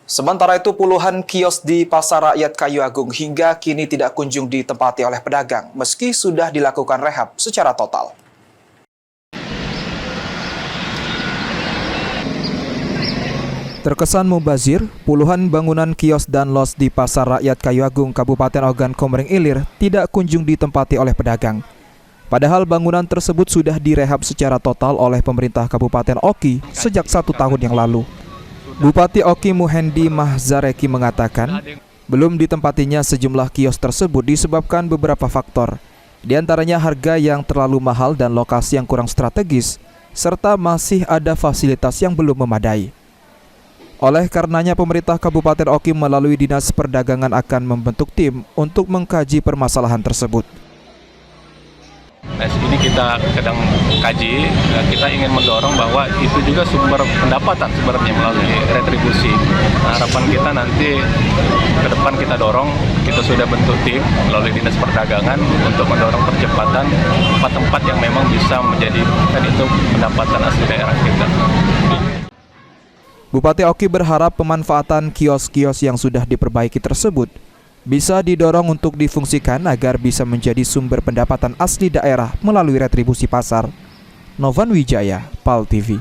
Sementara itu puluhan kios di Pasar Rakyat Kayu Agung hingga kini tidak kunjung ditempati oleh pedagang meski sudah dilakukan rehab secara total. Terkesan mubazir, puluhan bangunan kios dan los di Pasar Rakyat Kayu Agung, Kabupaten Ogan Komering Ilir tidak kunjung ditempati oleh pedagang. Padahal bangunan tersebut sudah direhab secara total oleh pemerintah Kabupaten Oki sejak 1 tahun yang lalu. Bupati Oki Muhendi Mahzareki mengatakan, belum ditempatinya sejumlah kios tersebut disebabkan beberapa faktor, di antaranya harga yang terlalu mahal dan lokasi yang kurang strategis, serta masih ada fasilitas yang belum memadai. Oleh karenanya pemerintah Kabupaten Oki melalui Dinas Perdagangan akan membentuk tim untuk mengkaji permasalahan tersebut. Nah, ini kita sedang kaji, kita ingin mendorong bahwa itu juga sumber pendapatan sebenarnya melalui retribusi. Nah, harapan kita nanti ke depan kita dorong, kita sudah bentuk tim melalui Dinas Perdagangan untuk mendorong percepatan tempat-tempat yang memang bisa menjadikan itu pendapatan asli daerah kita. Bupati Oki berharap pemanfaatan kios-kios yang sudah diperbaiki tersebut bisa didorong untuk difungsikan agar bisa menjadi sumber pendapatan asli daerah melalui retribusi pasar. Novan Wijaya, PAL TV.